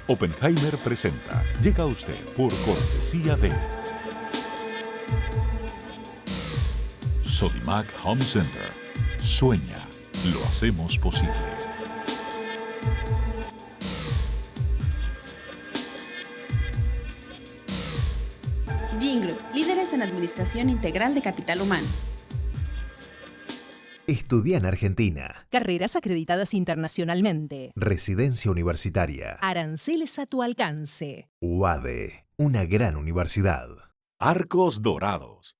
Oppenheimer presenta. Llega a usted por cortesía de Sodimac Home Center. Sueña, lo hacemos posible. Gin Group, líderes en administración integral de capital humano. Estudia en Argentina. Carreras acreditadas internacionalmente. Residencia universitaria. Aranceles a tu alcance. UADE, una gran universidad. Arcos Dorados.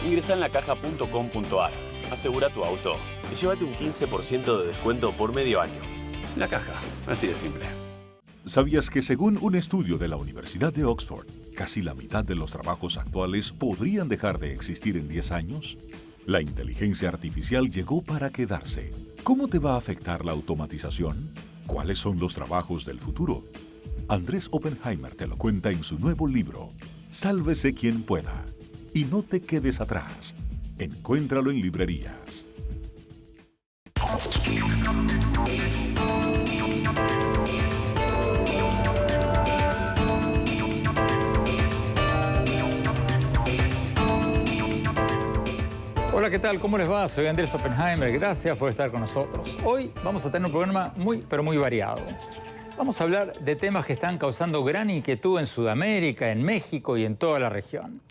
Ingresa en lacaja.com.ar, asegura tu auto y llévate un 15% de descuento por medio año. La Caja, así de simple. ¿Sabías que según un estudio de la Universidad de Oxford, casi la mitad de los trabajos actuales podrían dejar de existir en 10 años? La inteligencia artificial llegó para quedarse. ¿Cómo te va a afectar la automatización? ¿Cuáles son los trabajos del futuro? Andrés Oppenheimer te lo cuenta en su nuevo libro, Sálvese quien pueda. Y no te quedes atrás. Encuéntralo en librerías. Hola, ¿qué tal? ¿Cómo les va? Soy Andrés Oppenheimer. Gracias por estar con nosotros. Hoy vamos a tener un programa muy variado. Vamos a hablar de temas que están causando gran inquietud en Sudamérica, en México y en toda la región.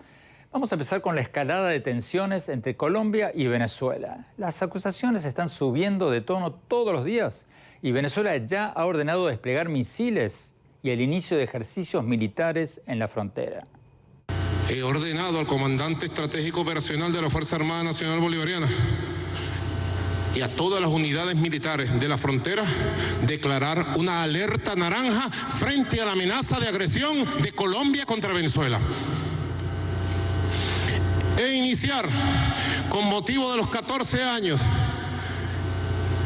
Vamos a empezar con la escalada de tensiones entre Colombia y Venezuela. Las acusaciones están subiendo de tono todos los días y Venezuela ya ha ordenado desplegar misiles y el inicio de ejercicios militares en la frontera. He ordenado al comandante estratégico operacional de la Fuerza Armada Nacional Bolivariana y a todas las unidades militares de la frontera declarar una alerta naranja frente a la amenaza de agresión de Colombia contra Venezuela. E iniciar, con motivo de los 14 años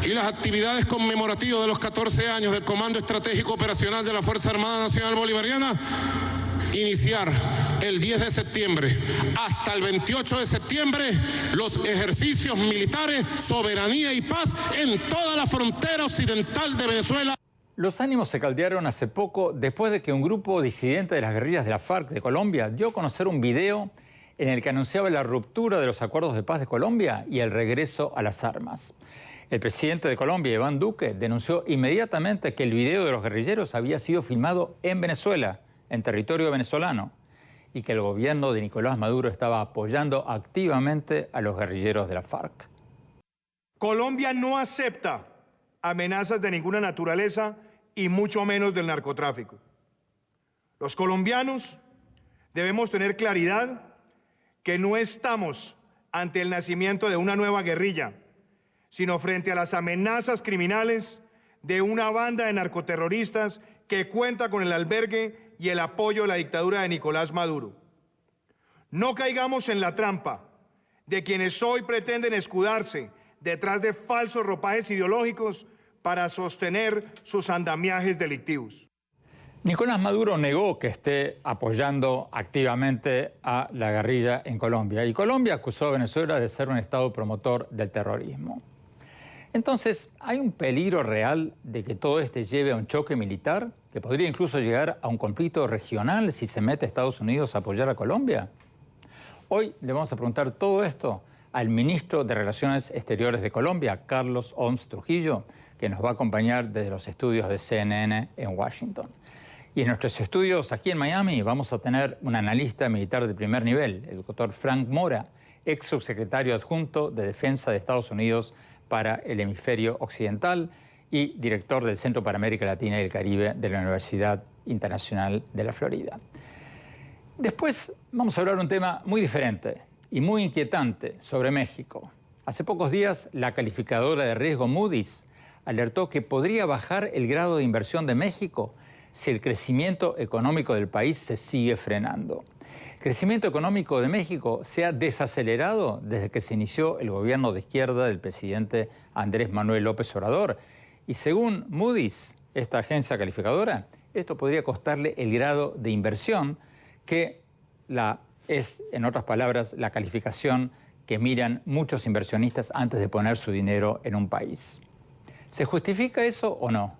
y las actividades conmemorativas de los 14 años del Comando Estratégico Operacional de la Fuerza Armada Nacional Bolivariana, iniciar el 10 de septiembre hasta el 28 de septiembre los ejercicios militares, soberanía y paz en toda la frontera occidental de Venezuela. Los ánimos se caldearon hace poco después de que un grupo disidente de las guerrillas de la FARC de Colombia dio a conocer un video en el que anunciaba la ruptura de los acuerdos de paz de Colombia y el regreso a las armas. El presidente de Colombia, Iván Duque, denunció inmediatamente que el video de los guerrilleros había sido filmado en Venezuela, en territorio venezolano, y que el gobierno de Nicolás Maduro estaba apoyando activamente a los guerrilleros de la FARC. Colombia no acepta amenazas de ninguna naturaleza y mucho menos del narcotráfico. Los colombianos debemos tener claridad que no estamos ante el nacimiento de una nueva guerrilla, sino frente a las amenazas criminales de una banda de narcoterroristas que cuenta con el albergue y el apoyo de la dictadura de Nicolás Maduro. No caigamos en la trampa de quienes hoy pretenden escudarse detrás de falsos ropajes ideológicos para sostener sus andamiajes delictivos. Nicolás Maduro negó que esté apoyando activamente a la guerrilla en Colombia y Colombia acusó a Venezuela de ser un estado promotor del terrorismo. Entonces, ¿hay un peligro real de que todo este lleve a un choque militar que podría incluso llegar a un conflicto regional si se mete Estados Unidos a apoyar a Colombia? Hoy le vamos a preguntar todo esto al ministro de Relaciones Exteriores de Colombia, Carlos Homs Trujillo, que nos va a acompañar desde los estudios de CNN en Washington. Y en nuestros estudios aquí en Miami vamos a tener un analista militar de primer nivel, el doctor Frank Mora, ex subsecretario adjunto de Defensa de Estados Unidos para el hemisferio occidental y director del Centro para América Latina y el Caribe de la Universidad Internacional de la Florida. Después vamos a hablar de un tema muy diferente y muy inquietante sobre México. Hace pocos días la calificadora de riesgo Moody's alertó que podría bajar el grado de inversión de México si el crecimiento económico del país se sigue frenando. El crecimiento económico de México se ha desacelerado desde que se inició el gobierno de izquierda del presidente Andrés Manuel López Obrador. Y según Moody's, esta agencia calificadora, esto podría costarle el grado de inversión que es, en otras palabras, la calificación que miran muchos inversionistas antes de poner su dinero en un país. ¿Se justifica eso o no?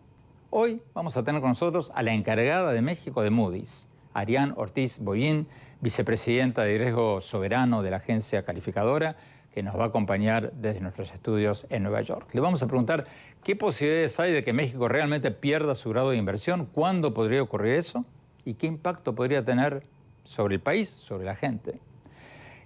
Hoy vamos a tener con nosotros a la encargada de México de Moody's, Ariane Ortiz Bollín, vicepresidenta de riesgo soberano de la agencia calificadora, que nos va a acompañar desde nuestros estudios en Nueva York. Le vamos a preguntar qué posibilidades hay de que México realmente pierda su grado de inversión, cuándo podría ocurrir eso y qué impacto podría tener sobre el país, sobre la gente.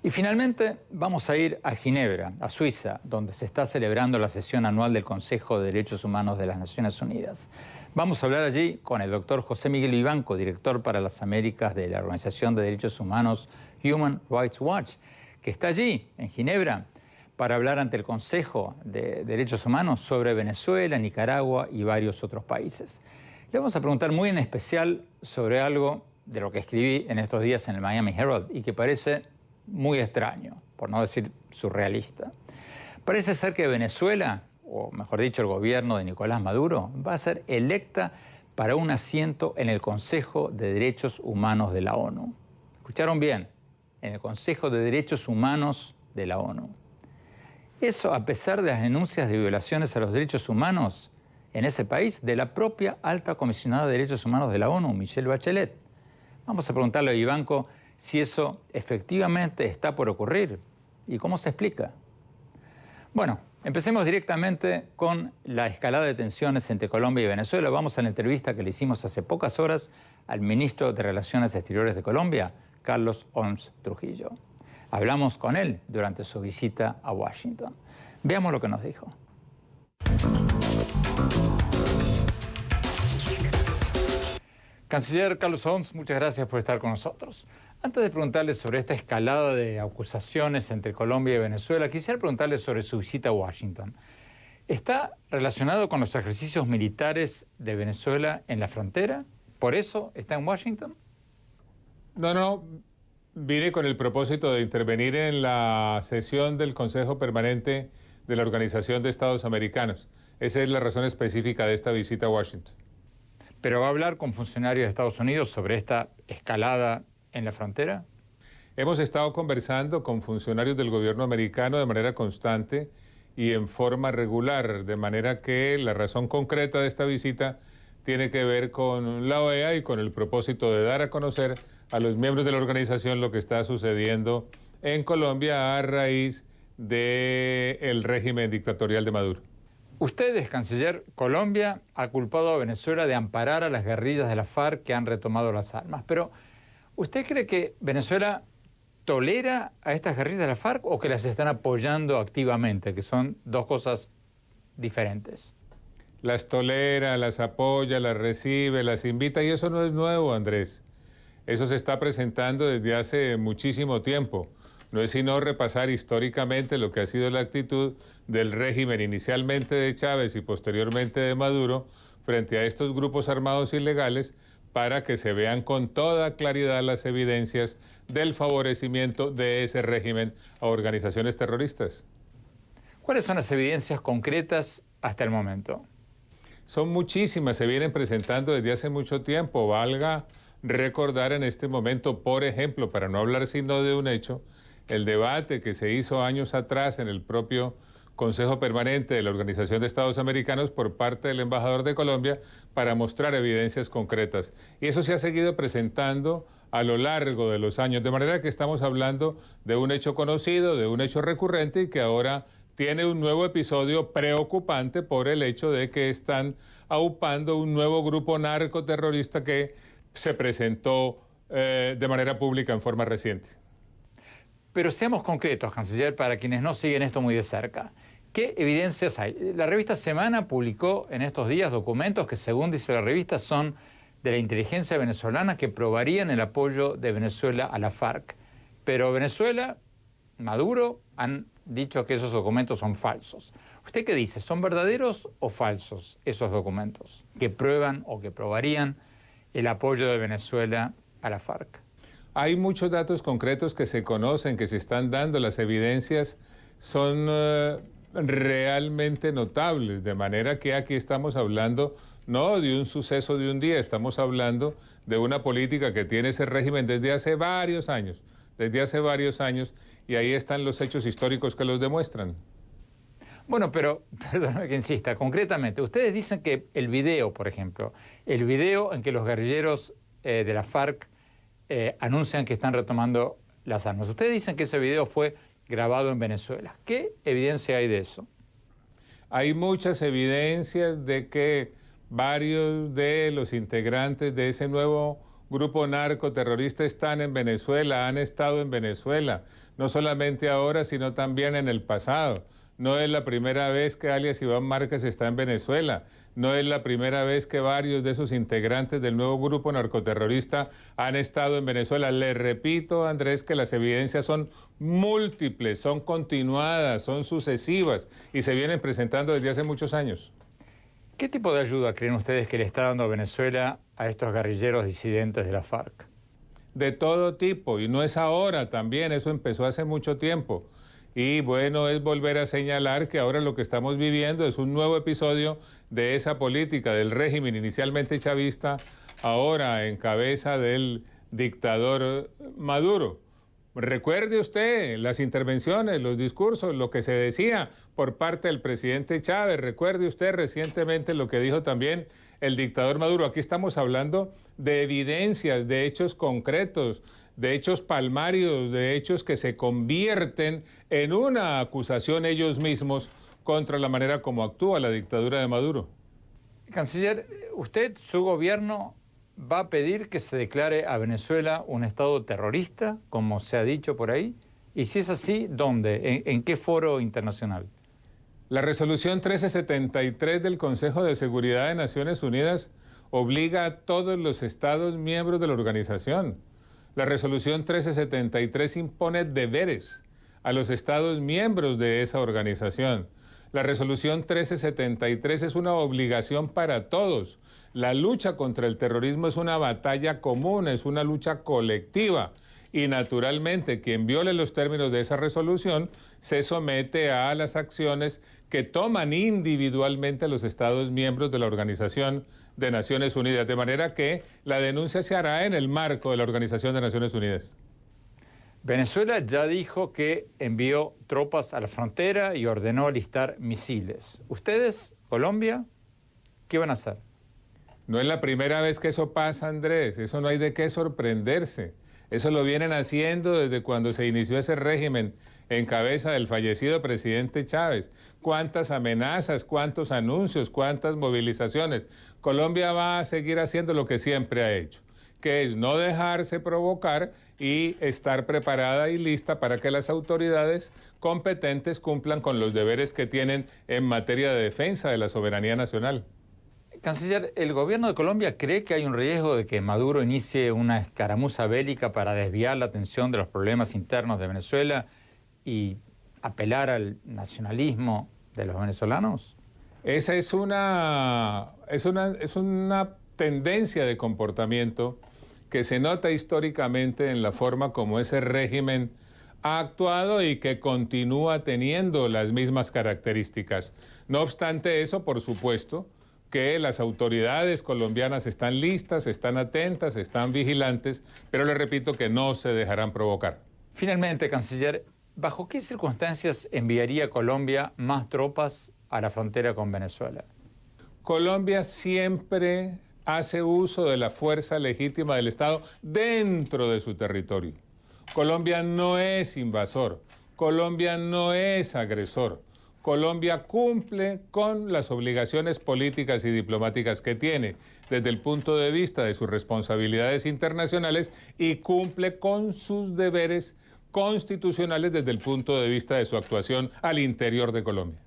Y finalmente vamos a ir a Ginebra, a Suiza, donde se está celebrando la sesión anual del Consejo de Derechos Humanos de las Naciones Unidas. Vamos a hablar allí con el doctor José Miguel Vivanco, director para las Américas de la Organización de Derechos Humanos Human Rights Watch, que está allí, en Ginebra, para hablar ante el Consejo de Derechos Humanos sobre Venezuela, Nicaragua y varios otros países. Le vamos a preguntar muy en especial sobre algo de lo que escribí en estos días en el Miami Herald y que parece muy extraño, por no decir surrealista. Parece ser que Venezuela, o mejor dicho, el gobierno de Nicolás Maduro, va a ser electa para un asiento en el Consejo de Derechos Humanos de la ONU. ¿Escucharon bien? En el Consejo de Derechos Humanos de la ONU. Eso a pesar de las denuncias de violaciones a los derechos humanos en ese país de la propia alta comisionada de Derechos Humanos de la ONU, Michelle Bachelet. Vamos a preguntarle a Vivanco si eso efectivamente está por ocurrir y cómo se explica. Bueno, empecemos directamente con la escalada de tensiones entre Colombia y Venezuela. Vamos a la entrevista que le hicimos hace pocas horas al ministro de Relaciones Exteriores de Colombia, Carlos Holmes Trujillo. Hablamos con él durante su visita a Washington. Veamos lo que nos dijo. Canciller Carlos Holmes, muchas gracias por estar con nosotros. Antes de preguntarle sobre esta escalada de acusaciones entre Colombia y Venezuela, quisiera preguntarle sobre su visita a Washington. ¿Está relacionado con los ejercicios militares de Venezuela en la frontera? ¿Por eso está en Washington? No. Vine con el propósito de intervenir en la sesión del Consejo Permanente de la Organización de Estados Americanos. Esa es la razón específica de esta visita a Washington. ¿Pero va a hablar con funcionarios de Estados Unidos sobre esta escalada en la frontera? Hemos estado conversando con funcionarios del gobierno americano de manera constante y en forma regular, de manera que la razón concreta de esta visita tiene que ver con la OEA y con el propósito de dar a conocer a los miembros de la organización lo que está sucediendo en Colombia a raíz del régimen dictatorial de Maduro. Ustedes, canciller, Colombia ha culpado a Venezuela de amparar a las guerrillas de la FARC que han retomado las armas. Pero, ¿usted cree que Venezuela tolera a estas guerrillas de la FARC o que las están apoyando activamente, que son dos cosas diferentes? Las tolera, las apoya, las recibe, las invita y eso no es nuevo, Andrés. Eso se está presentando desde hace muchísimo tiempo. No es sino repasar históricamente lo que ha sido la actitud del régimen inicialmente de Chávez y posteriormente de Maduro frente a estos grupos armados ilegales para que se vean con toda claridad las evidencias del favorecimiento de ese régimen a organizaciones terroristas. ¿Cuáles son las evidencias concretas hasta el momento? Son muchísimas, se vienen presentando desde hace mucho tiempo. Valga recordar en este momento, por ejemplo, para no hablar sino de un hecho, el debate que se hizo años atrás en el propio Consejo Permanente de la Organización de Estados Americanos por parte del embajador de Colombia para mostrar evidencias concretas. Y eso se ha seguido presentando a lo largo de los años, de manera que estamos hablando de un hecho conocido, de un hecho recurrente y que ahora tiene un nuevo episodio preocupante por el hecho de que están aupando un nuevo grupo narcoterrorista que se presentó de manera pública en forma reciente. Pero seamos concretos, canciller, para quienes no siguen esto muy de cerca. ¿Qué evidencias hay? La revista Semana publicó en estos días documentos que, según dice la revista, son de la inteligencia venezolana que probarían el apoyo de Venezuela a la FARC. Pero Venezuela, Maduro, han dicho que esos documentos son falsos. ¿Usted qué dice? ¿Son verdaderos o falsos esos documentos que prueban o que probarían el apoyo de Venezuela a la FARC? Hay muchos datos concretos que se conocen, que se están dando. Las evidencias son realmente notables, de manera que aquí estamos hablando no de un suceso de un día, estamos hablando de una política que tiene ese régimen desde hace varios años, y ahí están los hechos históricos que los demuestran. Bueno, pero, perdóname que insista, concretamente, ustedes dicen que el video, por ejemplo, el video en que los guerrilleros de la FARC anuncian que están retomando las armas, ustedes dicen que ese video fue grabado en Venezuela. ¿Qué evidencia hay de eso? Hay muchas evidencias de que varios de los integrantes de ese nuevo grupo narcoterrorista están en Venezuela, han estado en Venezuela, no solamente ahora, sino también en el pasado. No es la primera vez que alias Iván Márquez está en Venezuela. No es la primera vez que varios de esos integrantes del nuevo grupo narcoterrorista han estado en Venezuela. Le repito, Andrés, que las evidencias son múltiples, son continuadas, son sucesivas y se vienen presentando desde hace muchos años. ¿Qué tipo de ayuda creen ustedes que le está dando Venezuela a estos guerrilleros disidentes de la FARC? De todo tipo, y no es ahora también, eso empezó hace mucho tiempo. Y bueno, es volver a señalar que ahora lo que estamos viviendo es un nuevo episodio de esa política del régimen inicialmente chavista, ahora en cabeza del dictador Maduro. Recuerde usted las intervenciones, los discursos, lo que se decía por parte del presidente Chávez. Recuerde usted recientemente lo que dijo también el dictador Maduro. Aquí estamos hablando de evidencias, de hechos concretos, de hechos palmarios, de hechos que se convierten en una acusación ellos mismos contra la manera como actúa la dictadura de Maduro. Canciller, ¿usted, su gobierno, va a pedir que se declare a Venezuela un estado terrorista, como se ha dicho por ahí? Y si es así, ¿dónde? ¿En qué foro internacional? La resolución 1373 del Consejo de Seguridad de Naciones Unidas obliga a todos los estados miembros de la organización. La resolución 1373 impone deberes a los estados miembros de esa organización. La resolución 1373 es una obligación para todos. La lucha contra el terrorismo es una batalla común, es una lucha colectiva. Y naturalmente, quien viole los términos de esa resolución se somete a las acciones que toman individualmente los estados miembros de la Organización de Naciones Unidas, de manera que la denuncia se hará en el marco de la Organización de Naciones Unidas. Venezuela ya dijo que envió tropas a la frontera y ordenó alistar misiles. ¿Ustedes, Colombia, qué van a hacer? No es la primera vez que eso pasa, Andrés. Eso no hay de qué sorprenderse. Eso lo vienen haciendo desde cuando se inició ese régimen en cabeza del fallecido presidente Chávez. ¿Cuántas amenazas, cuántos anuncios, cuántas movilizaciones? Colombia va a seguir haciendo lo que siempre ha hecho, que es no dejarse provocar y estar preparada y lista para que las autoridades competentes cumplan con los deberes que tienen en materia de defensa de la soberanía nacional. Canciller, ¿el gobierno de Colombia cree que hay un riesgo de que Maduro inicie una escaramuza bélica para desviar la atención de los problemas internos de Venezuela y apelar al nacionalismo de los venezolanos? Esa es una tendencia de comportamiento que se nota históricamente en la forma como ese régimen ha actuado y que continúa teniendo las mismas características. No obstante eso, por supuesto, que las autoridades colombianas están listas, están atentas, están vigilantes, pero les repito que no se dejarán provocar. Finalmente, Canciller, ¿bajo qué circunstancias enviaría Colombia más tropas a la frontera con Venezuela? Colombia siempre hace uso de la fuerza legítima del Estado dentro de su territorio. Colombia no es invasor, Colombia no es agresor. Colombia cumple con las obligaciones políticas y diplomáticas que tiene desde el punto de vista de sus responsabilidades internacionales y cumple con sus deberes constitucionales desde el punto de vista de su actuación al interior de Colombia.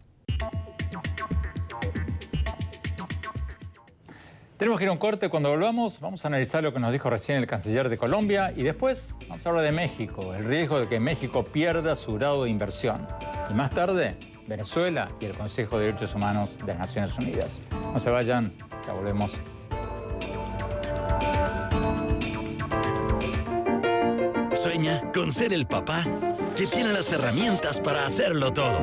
Tenemos que ir a un corte. Cuando volvamos vamos a analizar lo que nos dijo recién el canciller de Colombia y después vamos a hablar de México, el riesgo de que México pierda su grado de inversión. Y más tarde, Venezuela y el Consejo de Derechos Humanos de las Naciones Unidas. No se vayan, ya volvemos. Sueña con ser el papá que tiene las herramientas para hacerlo todo.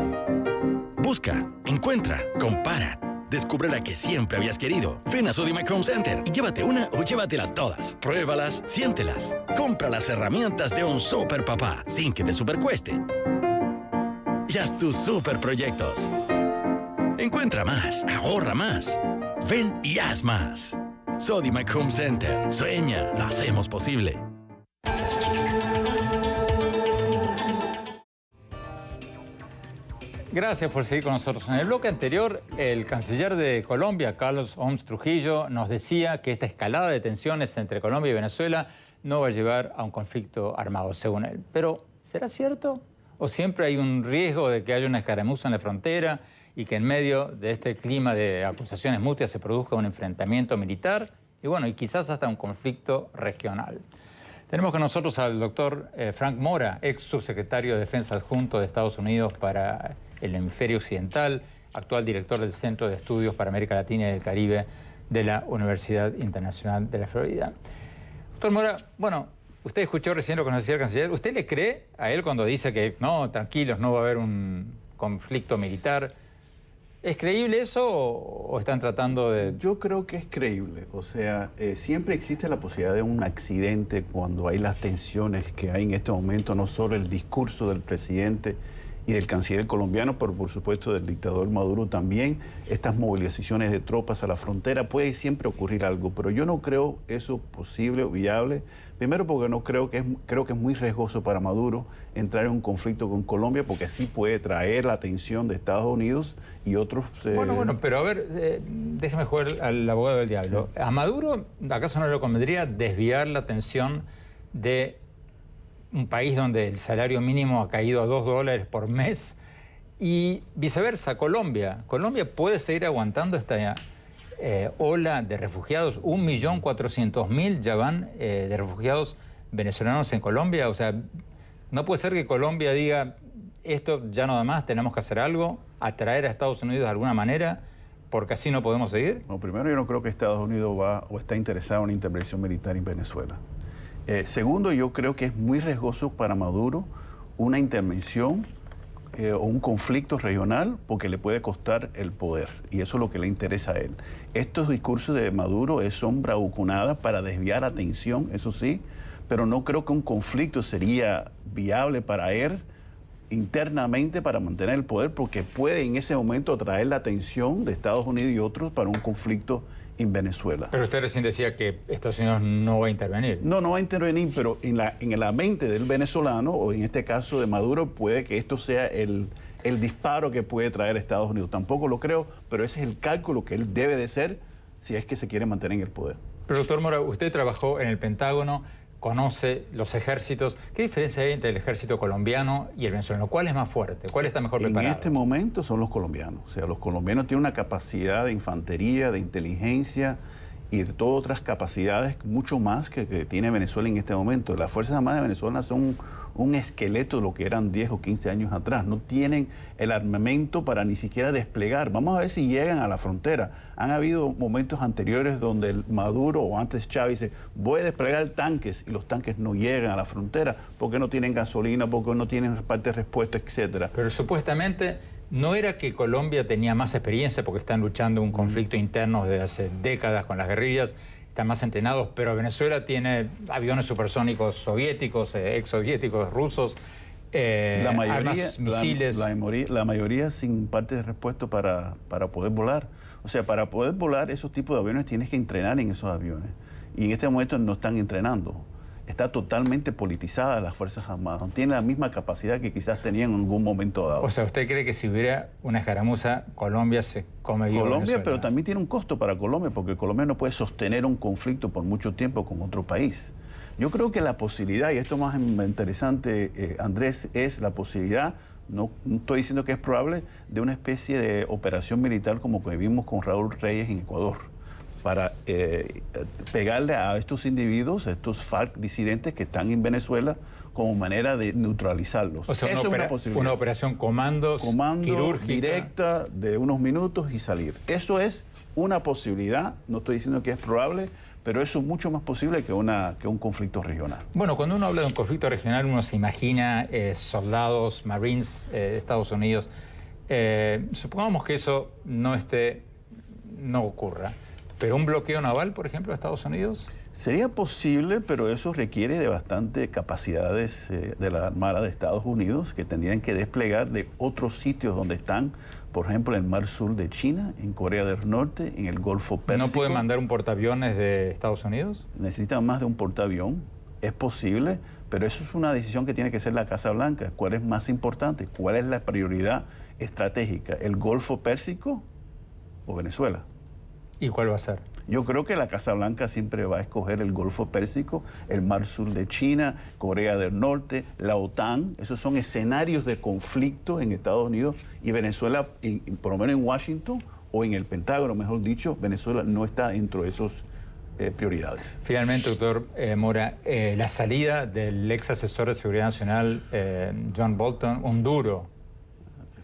Busca, encuentra, compara Descubre la que siempre habías querido. Ven a Sodimac Home Center y llévate una o llévatelas todas. Pruébalas, siéntelas. Compra las herramientas de un super papá sin que te supercueste. Y haz tus super proyectos. Encuentra más, ahorra más. Ven y haz más. Sodimac Home Center. Sueña, lo hacemos posible. Gracias por seguir con nosotros. En el bloque anterior, el canciller de Colombia, Carlos Homs Trujillo, nos decía que esta escalada de tensiones entre Colombia y Venezuela no va a llevar a un conflicto armado, según él. Pero, ¿será cierto? ¿O siempre hay un riesgo de que haya una escaramuza en la frontera y que en medio de este clima de acusaciones mutuas se produzca un enfrentamiento militar y, bueno, y quizás hasta un conflicto regional? Tenemos con nosotros al doctor Frank Mora, ex subsecretario de Defensa adjunto de Estados Unidos para el hemisferio occidental, actual director del Centro de Estudios para América Latina y el Caribe de la Universidad Internacional de la Florida. Doctor Mora, bueno, usted escuchó recién lo que nos decía el canciller. ¿Usted le cree a él cuando dice que no, tranquilos, no va a haber un conflicto militar? ¿Es creíble eso o están tratando de...? Yo creo que es creíble. O sea, siempre existe la posibilidad de un accidente cuando hay las tensiones que hay en este momento, no solo el discurso del presidente y del canciller colombiano, pero por supuesto del dictador Maduro también. Estas movilizaciones de tropas a la frontera, puede siempre ocurrir algo, pero yo no creo eso posible o viable. Primero porque no creo que es muy riesgoso para Maduro entrar en un conflicto con Colombia, porque así puede traer la atención de Estados Unidos y otros... Bueno, pero a ver, déjeme jugar al abogado del diablo. A Maduro, ¿acaso no le convendría desviar la atención de un país donde el salario mínimo ha caído a $2 por mes? Y viceversa, Colombia. Colombia puede seguir aguantando esta ola de refugiados. 1.400.000 ya van de refugiados venezolanos en Colombia. O sea, no puede ser que Colombia diga, esto ya no da más, tenemos que hacer algo, atraer a Estados Unidos de alguna manera, porque así no podemos seguir. No, primero, yo no creo que Estados Unidos va o está interesado en una intervención militar en Venezuela. Segundo, yo creo que es muy riesgoso para Maduro una intervención o un conflicto regional, porque le puede costar el poder, y eso es lo que le interesa a él. Estos discursos de Maduro son bravuconadas para desviar atención, eso sí, pero no creo que un conflicto sería viable para él internamente para mantener el poder, porque puede en ese momento atraer la atención de Estados Unidos y otros para un conflicto en Venezuela. Pero usted recién decía que Estados Unidos no va a intervenir. No va a intervenir, pero en la mente del venezolano, o en este caso de Maduro, puede que esto sea el disparo que puede traer a Estados Unidos. Tampoco lo creo, pero ese es el cálculo que él debe de hacer si es que se quiere mantener en el poder. Pero doctor Mora, usted trabajó en el Pentágono, conoce los ejércitos. ¿Qué diferencia hay entre el ejército colombiano y el venezolano? ¿Cuál es más fuerte? ¿Cuál está mejor preparado? En este momento son los colombianos. O sea, los colombianos tienen una capacidad de infantería, de inteligencia y de todas otras capacidades mucho más que tiene Venezuela en este momento. Las Fuerzas Armadas de Venezuela son un esqueleto de lo que eran 10 o 15 años atrás. No tienen el armamento para ni siquiera desplegar. Vamos a ver si llegan a la frontera. Han habido momentos anteriores donde el Maduro o antes Chávez dice, voy a desplegar tanques, y los tanques no llegan a la frontera porque no tienen gasolina, porque no tienen parte de respuesta, etcétera. Pero supuestamente no era que Colombia tenía más experiencia porque están luchando un conflicto interno desde hace décadas con las guerrillas, están más entrenados, pero Venezuela tiene aviones supersónicos soviéticos, exsoviéticos, rusos, armas, misiles. La mayoría sin parte de respuesta para poder volar. O sea, para poder volar esos tipos de aviones tienes que entrenar en esos aviones. Y en este momento no están entrenando. Está totalmente politizada las Fuerzas Armadas. No tiene la misma capacidad que quizás tenían en algún momento dado. O sea, ¿usted cree que si hubiera una escaramuza, Colombia se come vivo Colombia, Venezuela? Pero también tiene un costo para Colombia, porque Colombia no puede sostener un conflicto por mucho tiempo con otro país. Yo creo que la posibilidad, y esto más interesante, Andrés, es la posibilidad, no estoy diciendo que es probable, de una especie de operación militar como que vimos con Raúl Reyes en Ecuador, para pegarle a estos individuos, a estos FARC disidentes que están en Venezuela, como manera de neutralizarlos. O sea, eso es una posibilidad. Una operación comando quirúrgica directa de unos minutos y salir. Eso es una posibilidad, no estoy diciendo que es probable, pero eso es mucho más posible que un conflicto regional. Bueno, cuando uno habla de un conflicto regional, uno se imagina soldados, Marines de Estados Unidos. Supongamos que eso no esté no ocurra. ¿Pero un bloqueo naval, por ejemplo, de Estados Unidos? Sería posible, pero eso requiere de bastante capacidades de la Armada de Estados Unidos que tendrían que desplegar de otros sitios donde están, por ejemplo, en el Mar Sur de China, en Corea del Norte, en el Golfo Pérsico. ¿No pueden mandar un portaaviones de Estados Unidos? Necesitan más de un portaavión, es posible, pero eso es una decisión que tiene que ser la Casa Blanca. ¿Cuál es más importante? ¿Cuál es la prioridad estratégica? ¿El Golfo Pérsico o Venezuela? ¿Y cuál va a ser? Yo creo que la Casa Blanca siempre va a escoger el Golfo Pérsico, el Mar Sur de China, Corea del Norte, la OTAN. Esos son escenarios de conflicto en Estados Unidos y Venezuela, por lo menos en Washington o en el Pentágono, mejor dicho, Venezuela no está dentro de esos prioridades. Finalmente, doctor Mora, la salida del ex asesor de Seguridad Nacional, John Bolton, un duro,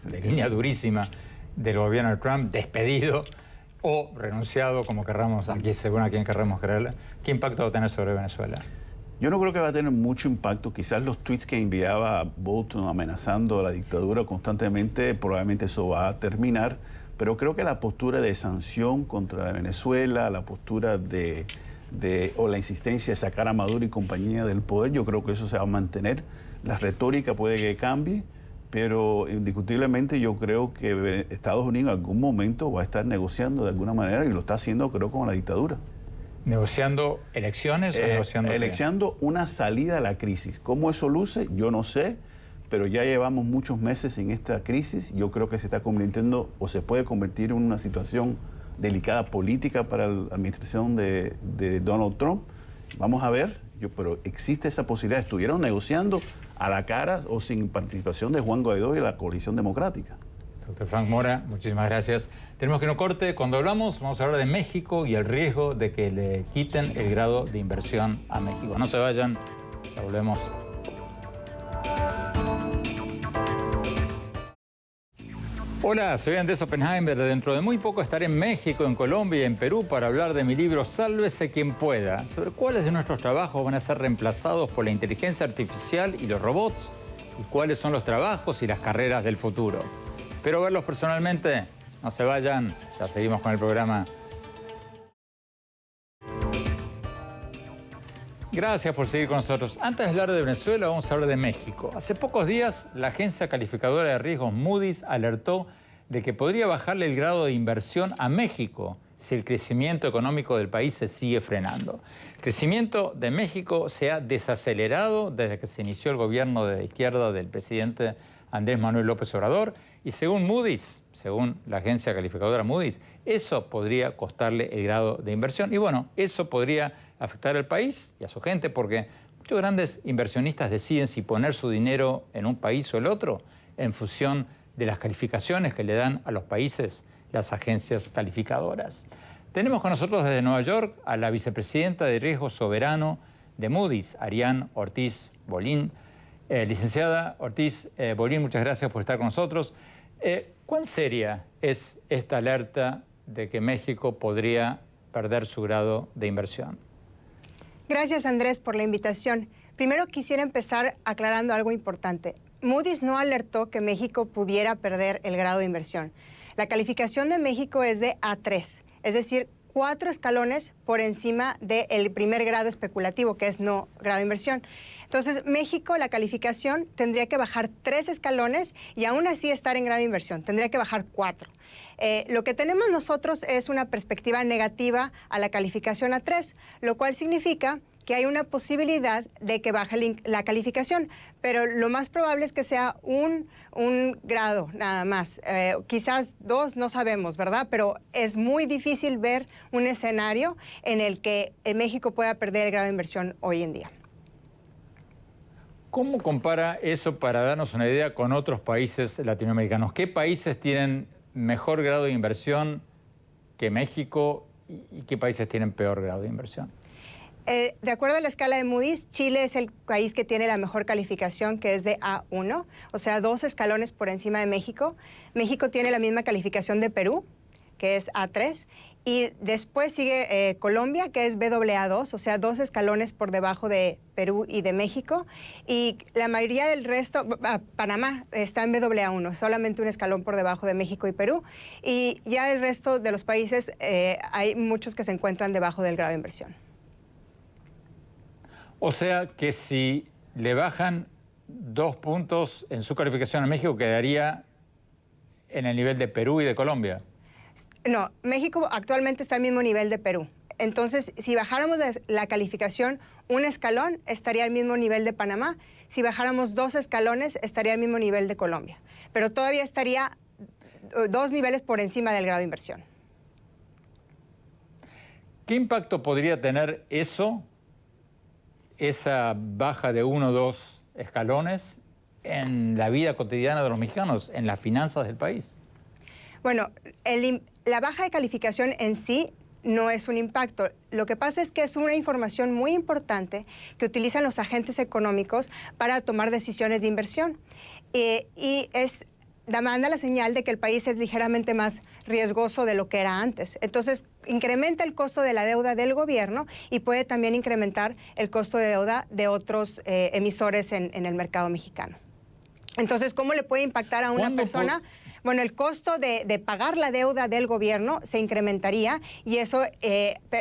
de línea durísima del gobierno de Trump, despedido o renunciado, como querramos, aquí según a quien querramos creerle, ¿qué impacto va a tener sobre Venezuela? Yo no creo que va a tener mucho impacto. Quizás los tweets que enviaba Bolton amenazando a la dictadura constantemente, probablemente eso va a terminar, pero creo que la postura de sanción contra Venezuela, la postura o la insistencia de sacar a Maduro y compañía del poder, yo creo que eso se va a mantener. La retórica puede que cambie, pero indiscutiblemente yo creo que Estados Unidos en algún momento va a estar negociando de alguna manera, y lo está haciendo, creo, con la dictadura. ¿Negociando elecciones o negociando qué? Negociando una salida a la crisis. ¿Cómo eso luce? Yo no sé, pero ya llevamos muchos meses en esta crisis. Yo creo que se está convirtiendo o se puede convertir en una situación delicada política para la administración de Donald Trump. Vamos a ver, pero existe esa posibilidad. Estuvieron negociando a la cara o sin participación de Juan Guaidó y la coalición democrática. Doctor Frank Mora, muchísimas gracias. Tenemos que no corte. Cuando hablamos, vamos a hablar de México y el riesgo de que le quiten el grado de inversión a México. No se vayan, ya volvemos. Hola, soy Andrés Oppenheimer. Dentro de muy poco estaré en México, en Colombia y en Perú para hablar de mi libro Sálvese quien pueda, sobre cuáles de nuestros trabajos van a ser reemplazados por la inteligencia artificial y los robots, y cuáles son los trabajos y las carreras del futuro. Espero verlos personalmente. No se vayan, ya seguimos con el programa. Gracias por seguir con nosotros. Antes de hablar de Venezuela, vamos a hablar de México. Hace pocos días, la agencia calificadora de riesgos Moody's alertó de que podría bajarle el grado de inversión a México si el crecimiento económico del país se sigue frenando. El crecimiento de México se ha desacelerado desde que se inició el gobierno de izquierda del presidente Andrés Manuel López Obrador, y según Moody's, según la agencia calificadora Moody's, eso podría costarle el grado de inversión. Y bueno, eso podría afectar al país y a su gente, porque muchos grandes inversionistas deciden si poner su dinero en un país o el otro en función de las calificaciones que le dan a los países las agencias calificadoras. Tenemos con nosotros desde Nueva York a la vicepresidenta de Riesgo Soberano de Moody's, Ariane Ortiz Bolín. Licenciada Ortiz Bolín, muchas gracias por estar con nosotros. ¿Cuán seria es esta alerta de que México podría perder su grado de inversión? Gracias, Andrés, por la invitación. Primero quisiera empezar aclarando algo importante. Moody's no alertó que México pudiera perder el grado de inversión. La calificación de México es de A3, es decir, 4 escalones por encima del primer grado especulativo, que es no grado de inversión. Entonces, México, la calificación tendría que bajar 3 escalones y aún así estar en grado de inversión. Tendría que bajar 4. Lo que tenemos nosotros es una perspectiva negativa a la calificación A3, lo cual significa que hay una posibilidad de que baje la calificación, pero lo más probable es que sea un grado nada más. Quizás 2, no sabemos, ¿verdad? Pero es muy difícil ver un escenario en el que México pueda perder el grado de inversión hoy en día. ¿Cómo compara eso para darnos una idea con otros países latinoamericanos? ¿Qué países tienen mejor grado de inversión que México y qué países tienen peor grado de inversión? De acuerdo a la escala de Moody's, Chile es el país que tiene la mejor calificación, que es de A1, o sea, 2 escalones por encima de México. México tiene la misma calificación de Perú, que es A3, Y después sigue Colombia, que es BAA2, o sea, 2 escalones por debajo de Perú y de México. Y la mayoría del resto, Panamá está en BAA1, solamente un escalón por debajo de México y Perú. Y ya el resto de los países, hay muchos que se encuentran debajo del grado de inversión. O sea que si le bajan 2 puntos en su calificación a México, quedaría en el nivel de Perú y de Colombia. No, México actualmente está al mismo nivel de Perú. Entonces, si bajáramos la calificación un escalón, estaría al mismo nivel de Panamá. Si bajáramos 2 escalones, estaría al mismo nivel de Colombia. Pero todavía estaría 2 niveles por encima del grado de inversión. ¿Qué impacto podría tener esa baja de 1 o 2 escalones en la vida cotidiana de los mexicanos, en las finanzas del país? Bueno, la baja de calificación en sí no es un impacto. Lo que pasa es que es una información muy importante que utilizan los agentes económicos para tomar decisiones de inversión. Y manda la señal de que el país es ligeramente más riesgoso de lo que era antes. Entonces, incrementa el costo de la deuda del gobierno y puede también incrementar el costo de deuda de otros emisores en el mercado mexicano. Entonces, ¿cómo le puede impactar a una persona? Bueno, el costo de pagar la deuda del gobierno se incrementaría y eso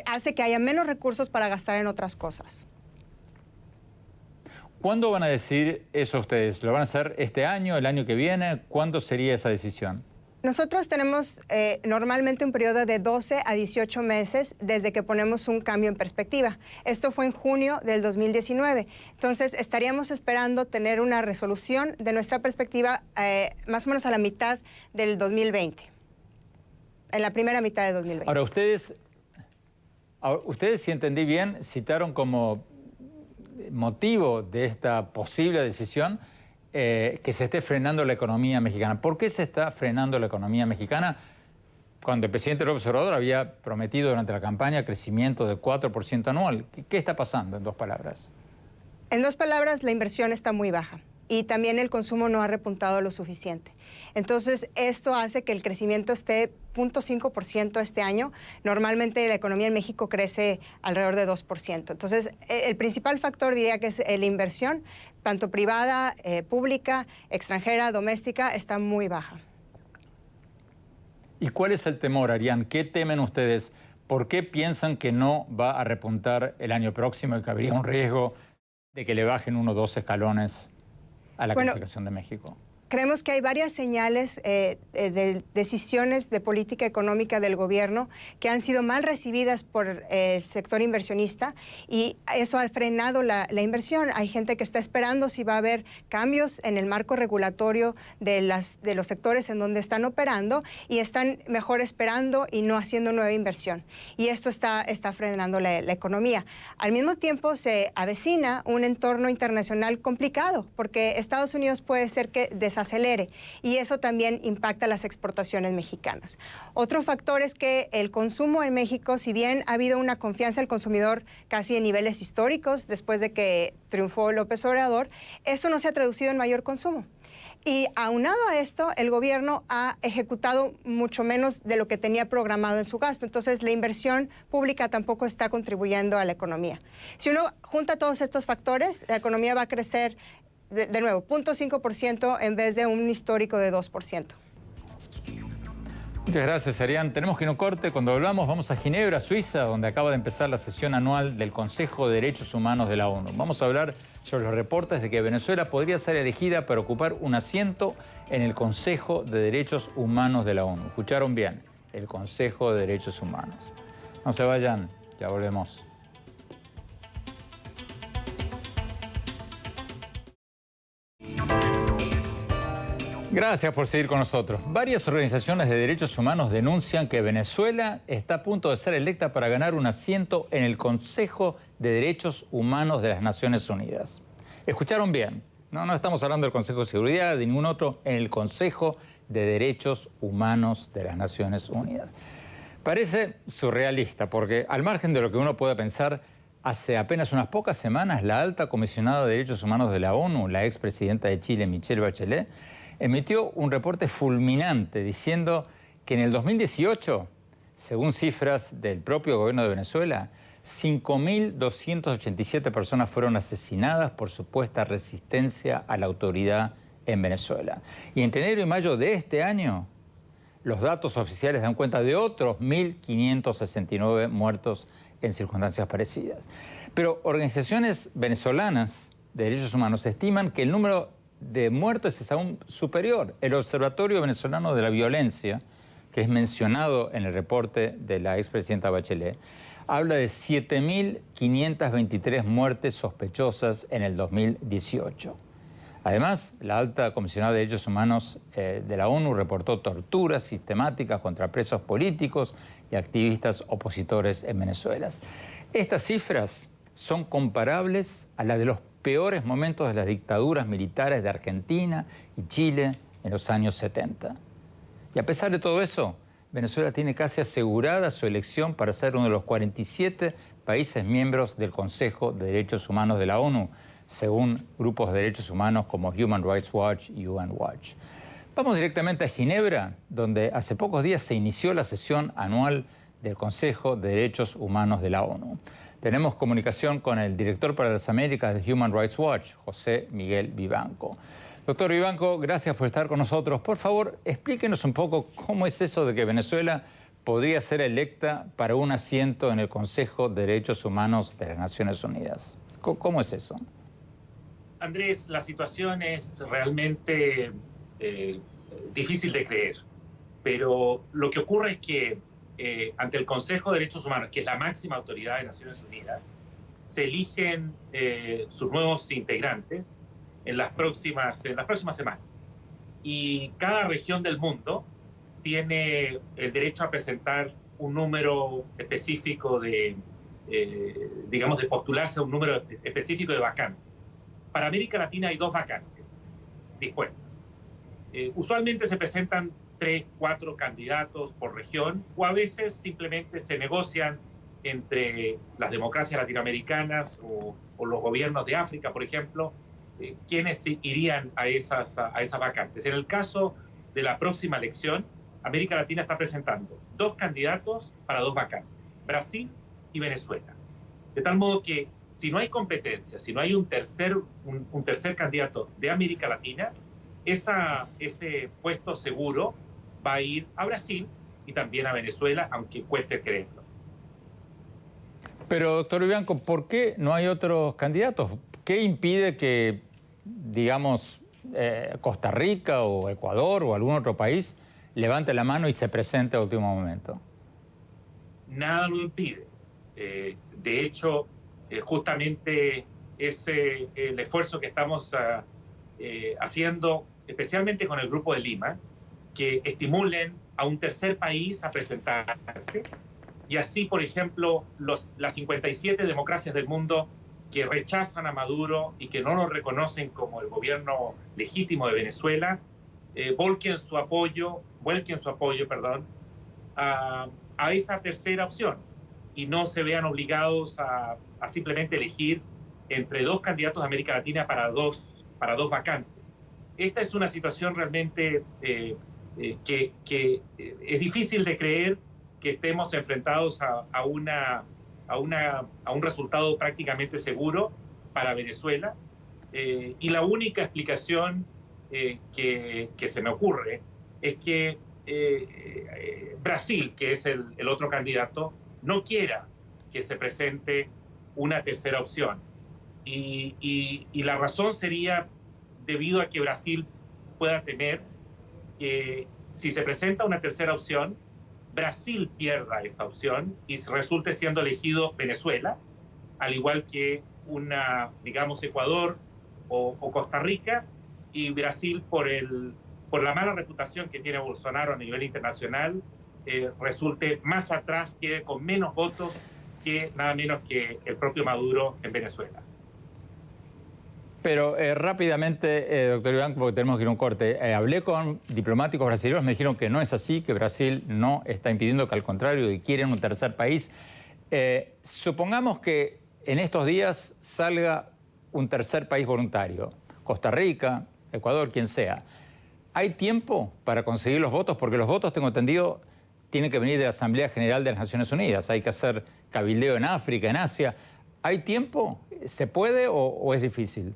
hace que haya menos recursos para gastar en otras cosas. ¿Cuándo van a decidir eso ustedes? ¿Lo van a hacer este año, el año que viene? ¿Cuándo sería esa decisión? Nosotros tenemos normalmente un periodo de 12 a 18 meses desde que ponemos un cambio en perspectiva. Esto fue en junio del 2019. Entonces, estaríamos esperando tener una resolución de nuestra perspectiva más o menos a la mitad del 2020, en la primera mitad de 2020. Ahora, ustedes, si entendí bien, citaron como motivo de esta posible decisión que se esté frenando la economía mexicana. ¿Por qué se está frenando la economía mexicana cuando el presidente López Obrador había prometido durante la campaña crecimiento de 4% anual? ¿Qué está pasando, en 2 palabras? En 2 palabras, la inversión está muy baja y también el consumo no ha repuntado lo suficiente. Entonces, esto hace que el crecimiento esté 0.5% este año. Normalmente la economía en México crece alrededor de 2%. Entonces, el principal factor diría que es la inversión, tanto privada, pública, extranjera, doméstica, está muy baja. ¿Y cuál es el temor, Arián? ¿Qué temen ustedes? ¿Por qué piensan que no va a repuntar el año próximo y que habría un riesgo de que le bajen 1 o 2 escalones a la calificación de México? Creemos que hay varias señales de decisiones de política económica del gobierno que han sido mal recibidas por el sector inversionista y eso ha frenado la inversión. Hay gente que está esperando si va a haber cambios en el marco regulatorio de los sectores en donde están operando y están mejor esperando y no haciendo nueva inversión. Y esto está frenando la economía. Al mismo tiempo se avecina un entorno internacional complicado porque Estados Unidos puede ser que desacelere y eso también impacta las exportaciones mexicanas. Otro factor es que el consumo en México, si bien ha habido una confianza del consumidor casi en niveles históricos después de que triunfó López Obrador, eso no se ha traducido en mayor consumo. Y aunado a esto, el gobierno ha ejecutado mucho menos de lo que tenía programado en su gasto. Entonces, la inversión pública tampoco está contribuyendo a la economía. Si uno junta todos estos factores, la economía va a crecer de nuevo, 0.5% en vez de un histórico de 2%. Muchas gracias, Arián. Tenemos que ir a un corte. Cuando volvamos, vamos a Ginebra, Suiza, donde acaba de empezar la sesión anual del Consejo de Derechos Humanos de la ONU. Vamos a hablar sobre los reportes de que Venezuela podría ser elegida para ocupar un asiento en el Consejo de Derechos Humanos de la ONU. Escucharon bien, el Consejo de Derechos Humanos. No se vayan, ya volvemos. Gracias por seguir con nosotros. Varias organizaciones de derechos humanos denuncian que Venezuela está a punto de ser electa para ganar un asiento en el Consejo de Derechos Humanos de las Naciones Unidas. Escucharon bien, no estamos hablando del Consejo de Seguridad, de ningún otro, en el Consejo de Derechos Humanos de las Naciones Unidas. Parece surrealista porque, al margen de lo que uno pueda pensar, hace apenas unas pocas semanas la alta comisionada de Derechos Humanos de la ONU, la expresidenta de Chile, Michelle Bachelet, emitió un reporte fulminante diciendo que en el 2018 según cifras del propio gobierno de Venezuela, 5.287 personas fueron asesinadas por supuesta resistencia a la autoridad en Venezuela. Y entre enero y mayo de este año, los datos oficiales dan cuenta de otros 1.569 muertos en circunstancias parecidas. Pero organizaciones venezolanas de derechos humanos estiman que el número de muertos es aún superior. El Observatorio Venezolano de la Violencia, que es mencionado en el reporte de la expresidenta Bachelet, habla de 7.523 muertes sospechosas en el 2018. Además, la alta comisionada de Derechos Humanos de la ONU reportó torturas sistemáticas contra presos políticos y activistas opositores en Venezuela. Estas cifras son comparables a las de los peores momentos de las dictaduras militares de Argentina y Chile en los años 70. Y a pesar de todo eso, Venezuela tiene casi asegurada su elección para ser uno de los 47 países miembros del Consejo de Derechos Humanos de la ONU, según grupos de derechos humanos como Human Rights Watch y UN Watch. Vamos directamente a Ginebra, donde hace pocos días se inició la sesión anual del Consejo de Derechos Humanos de la ONU. Tenemos comunicación con el director para las Américas de Human Rights Watch, José Miguel Vivanco. Doctor Vivanco, gracias por estar con nosotros. Por favor, explíquenos un poco cómo es eso de que Venezuela podría ser electa para un asiento en el Consejo de Derechos Humanos de las Naciones Unidas. ¿Cómo es eso? Andrés, la situación es realmente difícil de creer, pero lo que ocurre es que ante el Consejo de Derechos Humanos, que es la máxima autoridad de Naciones Unidas, se eligen sus nuevos integrantes en las próximas semanas. Y cada región del mundo tiene el derecho a presentar un número específico de postularse a un número específico de vacantes. Para América Latina hay 2 vacantes dispuestas. Usualmente se presentan 3, 4 candidatos por región, o a veces simplemente se negocian entre las democracias latinoamericanas o los gobiernos de África, por ejemplo, quienes irían a esas vacantes. En el caso de la próxima elección, América Latina está presentando 2 candidatos para 2 vacantes, Brasil y Venezuela. De tal modo que si no hay competencia, si no hay un tercer candidato de América Latina, ese puesto seguro va a ir a Brasil y también a Venezuela, aunque cueste creerlo. Pero, doctor Vivanco, ¿por qué no hay otros candidatos? ¿Qué impide que, digamos, Costa Rica o Ecuador o algún otro país levante la mano y se presente a último momento? Nada lo impide. De hecho, justamente el esfuerzo que estamos haciendo, especialmente con el Grupo de Lima, que estimulen a un tercer país a presentarse. Y así, por ejemplo, las 57 democracias del mundo que rechazan a Maduro y que no lo reconocen como el gobierno legítimo de Venezuela, vuelquen su apoyo, a esa tercera opción y no se vean obligados a simplemente elegir entre 2 candidatos de América Latina para dos vacantes. Esta es una situación realmente que es difícil de creer que estemos enfrentados a un resultado prácticamente seguro para Venezuela. Y la única explicación que se me ocurre es que Brasil, que es el otro candidato, no quiera que se presente una tercera opción. Y la razón sería debido a que Brasil pueda temer que si se presenta una tercera opción, Brasil pierda esa opción y resulte siendo elegido Venezuela, al igual que Ecuador o Costa Rica, y Brasil por la mala reputación que tiene Bolsonaro a nivel internacional, resulte más atrás, quede con menos votos que nada menos que el propio Maduro en Venezuela. Pero rápidamente, doctor Vivanco, porque tenemos que ir a un corte. Hablé con diplomáticos brasileños, me dijeron que no es así, que Brasil no está impidiendo, que al contrario, que quieren un tercer país. Supongamos que en estos días salga un tercer país voluntario, Costa Rica, Ecuador, quien sea. ¿Hay tiempo para conseguir los votos? Porque los votos, tengo entendido, tiene que venir de la Asamblea General de las Naciones Unidas. Hay que hacer cabildeo en África, en Asia. ¿Hay tiempo? ¿Se puede o es difícil?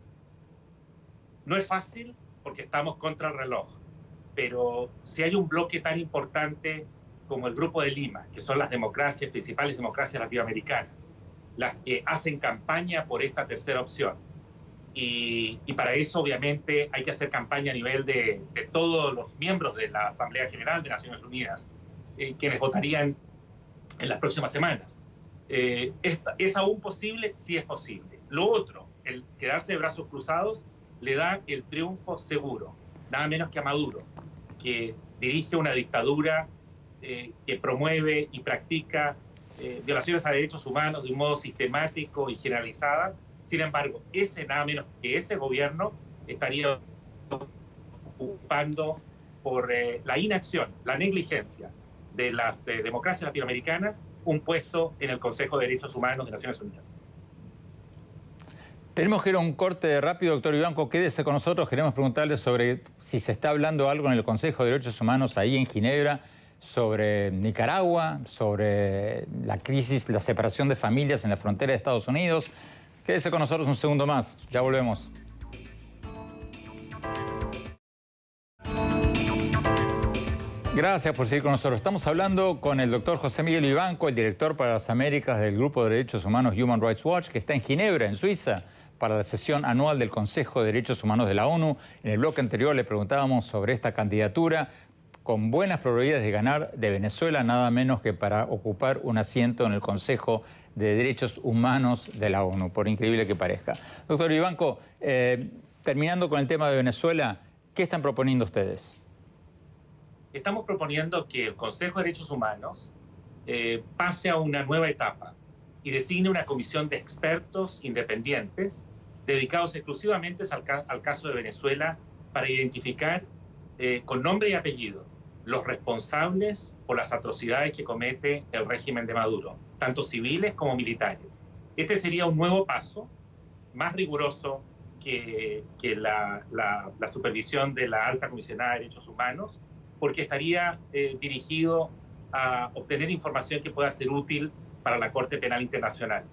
No es fácil porque estamos contra el reloj, pero si hay un bloque tan importante como el Grupo de Lima, que son las democracias, principales democracias latinoamericanas, las que hacen campaña por esta tercera opción, y para eso obviamente hay que hacer campaña a nivel de todos los miembros de la Asamblea General de Naciones Unidas, quienes votarían en las próximas semanas. ¿Es aún posible? Sí es posible. Lo otro, el quedarse de brazos cruzados, le da el triunfo seguro, nada menos que a Maduro, que dirige una dictadura que promueve y practica violaciones a derechos humanos de un modo sistemático y generalizada. Sin embargo, nada menos que ese gobierno estaría ocupando por la inacción, la negligencia de las democracias latinoamericanas un puesto en el Consejo de Derechos Humanos de Naciones Unidas. Tenemos que ir a un corte rápido, doctor Vivanco. Quédese con nosotros. Queremos preguntarle sobre si se está hablando algo en el Consejo de Derechos Humanos ahí en Ginebra, sobre Nicaragua, sobre la crisis, la separación de familias en la frontera de Estados Unidos. Quédese con nosotros un segundo más. Ya volvemos. Gracias por seguir con nosotros. Estamos hablando con el doctor José Miguel Vivanco, el director para las Américas del Grupo de Derechos Humanos Human Rights Watch, que está en Ginebra, en Suiza, para la sesión anual del Consejo de Derechos Humanos de la ONU. En el bloque anterior le preguntábamos sobre esta candidatura con buenas probabilidades de ganar de Venezuela, nada menos que para ocupar un asiento en el Consejo de Derechos Humanos de la ONU, por increíble que parezca. Doctor Vivanco, terminando con el tema de Venezuela, ¿qué están proponiendo ustedes? Estamos proponiendo que el Consejo de Derechos Humanos pase a una nueva etapa y designe una comisión de expertos independientes dedicados exclusivamente al caso de Venezuela para identificar con nombre y apellido los responsables por las atrocidades que comete el régimen de Maduro, tanto civiles como militares. Este sería un nuevo paso, más riguroso que la supervisión de la Alta Comisionada de Derechos Humanos, porque estaría dirigido a obtener información que pueda ser útil para la Corte Penal Internacional.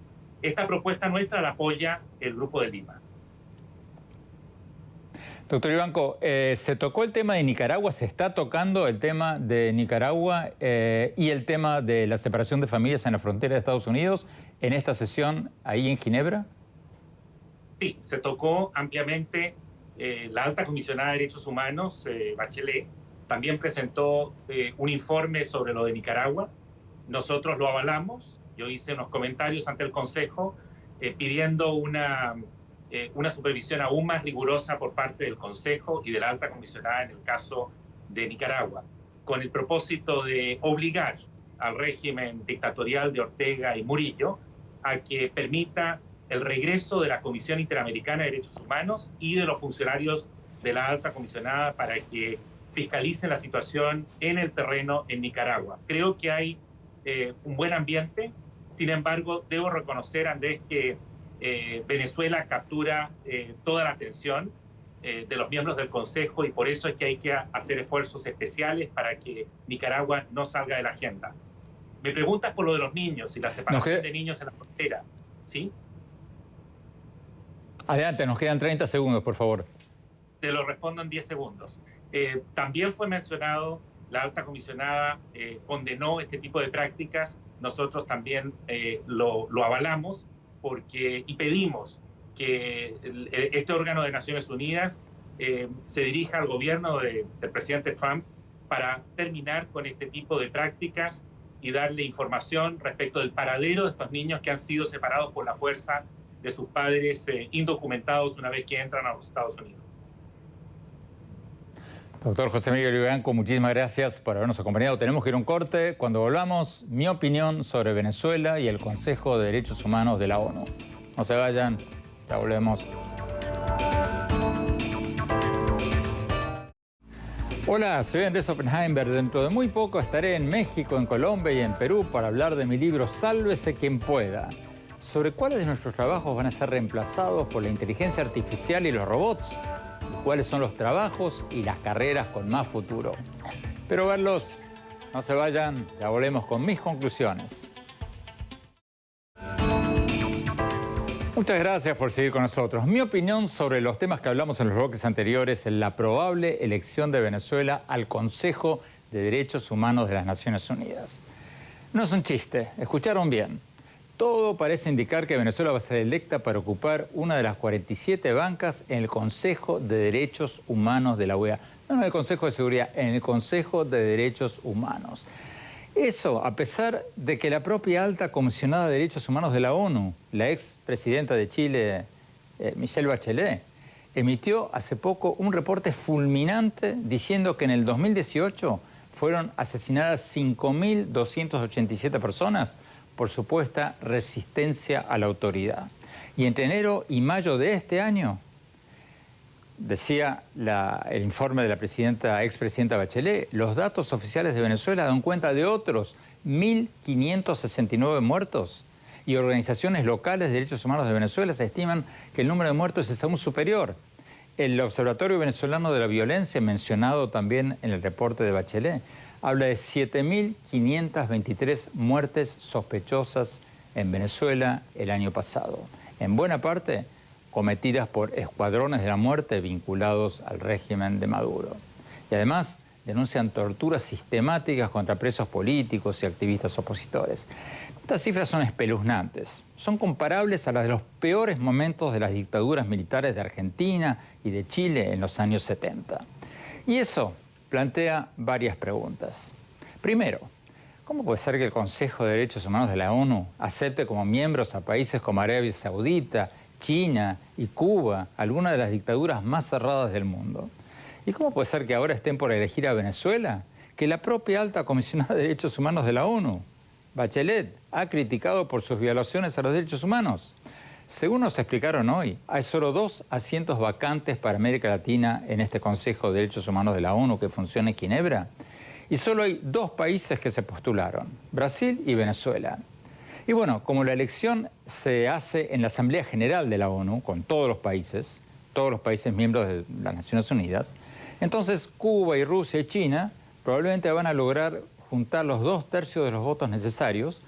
Esta propuesta nuestra la apoya el Grupo de Lima. Doctor Vivanco, se tocó el tema de Nicaragua, se está tocando el tema de Nicaragua y el tema de la separación de familias en la frontera de Estados Unidos en esta sesión ahí en Ginebra. Sí, se tocó ampliamente. La Alta Comisionada de Derechos Humanos, Bachelet, también presentó un informe sobre lo de Nicaragua. Nosotros lo avalamos. Yo hice unos comentarios ante el Consejo pidiendo una supervisión aún más rigurosa por parte del Consejo y de la Alta Comisionada en el caso de Nicaragua, con el propósito de obligar al régimen dictatorial de Ortega y Murillo a que permita el regreso de la Comisión Interamericana de Derechos Humanos y de los funcionarios de la Alta Comisionada para que fiscalicen la situación en el terreno en Nicaragua. Creo que hay un buen ambiente. Sin embargo, debo reconocer, Andrés, que Venezuela captura toda la atención de los miembros del Consejo y por eso es que hay que hacer esfuerzos especiales para que Nicaragua no salga de la agenda. Me preguntas por lo de los niños y la separación de niños en la frontera, ¿sí? Adelante, nos quedan 30 segundos, por favor. Te lo respondo en 10 segundos. También fue mencionado, la Alta Comisionada condenó este tipo de prácticas, nosotros también lo avalamos y pedimos que este órgano de Naciones Unidas se dirija al gobierno del presidente Trump para terminar con este tipo de prácticas y darle información respecto del paradero de estos niños que han sido separados por la fuerza de sus padres indocumentados una vez que entran a los Estados Unidos. Doctor José Miguel Vivanco, muchísimas gracias por habernos acompañado. Tenemos que ir a un corte. Cuando volvamos, mi opinión sobre Venezuela y el Consejo de Derechos Humanos de la ONU. No se vayan, ya volvemos. Hola, soy Andrés Oppenheimer. Dentro de muy poco estaré en México, en Colombia y en Perú para hablar de mi libro Sálvese quien pueda, sobre cuáles de nuestros trabajos van a ser reemplazados por la inteligencia artificial y los robots, y cuáles son los trabajos y las carreras con más futuro. Espero verlos. No se vayan, ya volvemos con mis conclusiones. Muchas gracias por seguir con nosotros. Mi opinión sobre los temas que hablamos en los bloques anteriores es la probable elección de Venezuela al Consejo de Derechos Humanos de las Naciones Unidas. No es un chiste, escucharon bien. Todo parece indicar que Venezuela va a ser electa para ocupar una de las 47 bancas en el Consejo de Derechos Humanos de la OEA. No en el Consejo de Seguridad, en el Consejo de Derechos Humanos. Eso, a pesar de que la propia alta comisionada de Derechos Humanos de la ONU, la ex presidenta de Chile, Michelle Bachelet, emitió hace poco un reporte fulminante diciendo que en el 2018 fueron asesinadas 5.287 personas por supuesta resistencia a la autoridad. Y entre enero y mayo de este año, decía el informe de la expresidenta Bachelet, los datos oficiales de Venezuela dan cuenta de otros 1.569 muertos y organizaciones locales de derechos humanos de Venezuela se estiman que el número de muertos es aún superior. El Observatorio Venezolano de la Violencia, mencionado también en el reporte de Bachelet, habla de 7.523 muertes sospechosas en Venezuela el año pasado. En buena parte cometidas por escuadrones de la muerte vinculados al régimen de Maduro. Y además denuncian torturas sistemáticas contra presos políticos y activistas opositores. Estas cifras son espeluznantes. Son comparables a las de los peores momentos de las dictaduras militares de Argentina y de Chile en los años 70. Y eso plantea varias preguntas. Primero, ¿cómo puede ser que el Consejo de Derechos Humanos de la ONU acepte como miembros a países como Arabia Saudita, China y Cuba, algunas de las dictaduras más cerradas del mundo? ¿Y cómo puede ser que ahora estén por elegir a Venezuela, que la propia alta comisionada de Derechos Humanos de la ONU, Bachelet, ha criticado por sus violaciones a los derechos humanos? Según nos explicaron hoy, hay solo 2 asientos vacantes para América Latina en este Consejo de Derechos Humanos de la ONU que funciona en Ginebra. Y solo hay 2 países que se postularon, Brasil y Venezuela. Y bueno, como la elección se hace en la Asamblea General de la ONU, con todos los países miembros de las Naciones Unidas, entonces Cuba y Rusia y China probablemente van a lograr juntar los 2/3 de los votos necesarios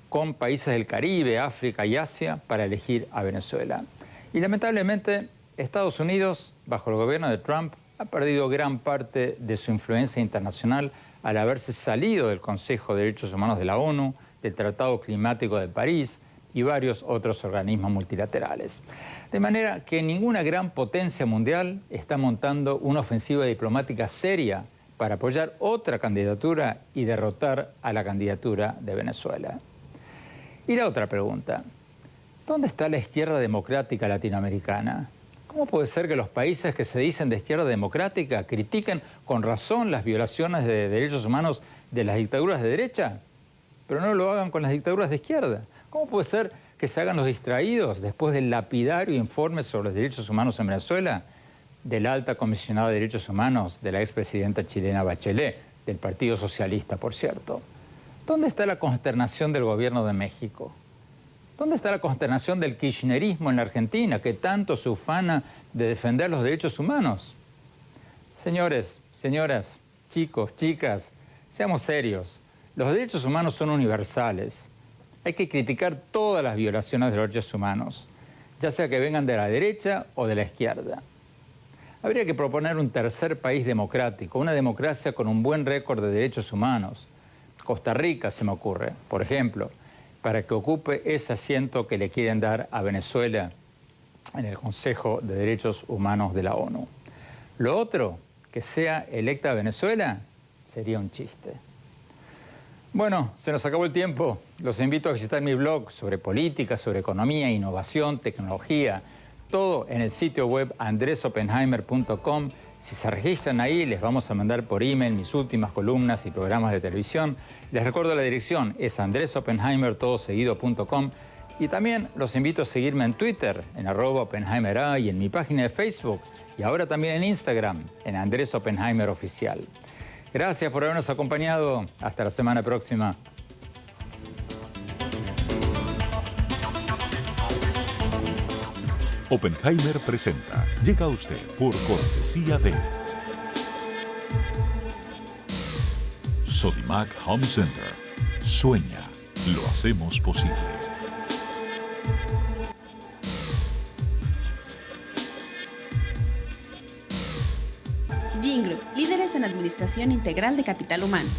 con países del Caribe, África y Asia para elegir a Venezuela. Y lamentablemente Estados Unidos, bajo el gobierno de Trump, ha perdido gran parte de su influencia internacional al haberse salido del Consejo de Derechos Humanos de la ONU, del Tratado Climático de París y varios otros organismos multilaterales. De manera que ninguna gran potencia mundial está montando una ofensiva diplomática seria para apoyar otra candidatura y derrotar a la candidatura de Venezuela. Y la otra pregunta, ¿dónde está la izquierda democrática latinoamericana? ¿Cómo puede ser que los países que se dicen de izquierda democrática critiquen con razón las violaciones de derechos humanos de las dictaduras de derecha, pero no lo hagan con las dictaduras de izquierda? ¿Cómo puede ser que se hagan los distraídos después del lapidario informe sobre los derechos humanos en Venezuela de la alta comisionada de derechos humanos de la expresidenta chilena Bachelet, del Partido Socialista, por cierto? ¿Dónde está la consternación del gobierno de México? ¿Dónde está la consternación del kirchnerismo en la Argentina, que tanto se ufana de defender los derechos humanos? Señores, señoras, chicos, chicas, seamos serios. Los derechos humanos son universales. Hay que criticar todas las violaciones de los derechos humanos, ya sea que vengan de la derecha o de la izquierda. Habría que proponer un tercer país democrático, una democracia con un buen récord de derechos humanos. Costa Rica, se me ocurre, por ejemplo, para que ocupe ese asiento que le quieren dar a Venezuela en el Consejo de Derechos Humanos de la ONU. Lo otro, que sea electa Venezuela, sería un chiste. Bueno, se nos acabó el tiempo. Los invito a visitar mi blog sobre política, sobre economía, innovación, tecnología, todo en el sitio web andresopenheimer.com. Si se registran ahí, les vamos a mandar por email mis últimas columnas y programas de televisión. Les recuerdo la dirección, es andresopenheimer.com. Y también los invito a seguirme en Twitter, en @OpenheimerA, y en mi página de Facebook, y ahora también en Instagram, en Andrés Oppenheimer Oficial. Gracias por habernos acompañado. Hasta la semana próxima. Oppenheimer presenta. Llega a usted por cortesía de Sodimac Home Center. Sueña, lo hacemos posible. Gin Group, líderes en administración integral de capital humano.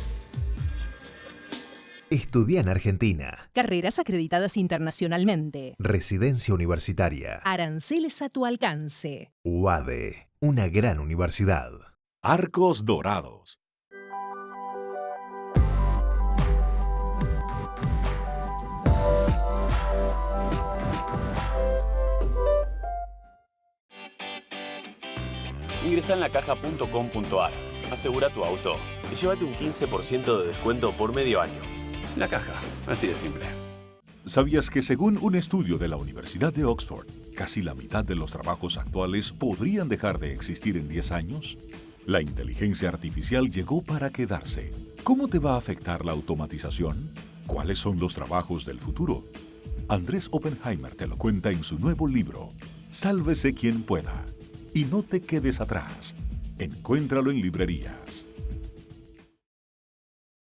Estudia en Argentina. Carreras acreditadas internacionalmente. Residencia universitaria. Aranceles a tu alcance. UADE, una gran universidad. Arcos Dorados. Ingresa en lacaja.com.ar, asegura tu auto y llévate un 15% de descuento por medio año. La Caja, así de simple. ¿Sabías que según un estudio de la Universidad de Oxford, casi la mitad de los trabajos actuales podrían dejar de existir en 10 años? La inteligencia artificial llegó para quedarse. ¿Cómo te va a afectar la automatización? ¿Cuáles son los trabajos del futuro? Andrés Oppenheimer te lo cuenta en su nuevo libro, Sálvese quien pueda. Y no te quedes atrás. Encuéntralo en librerías.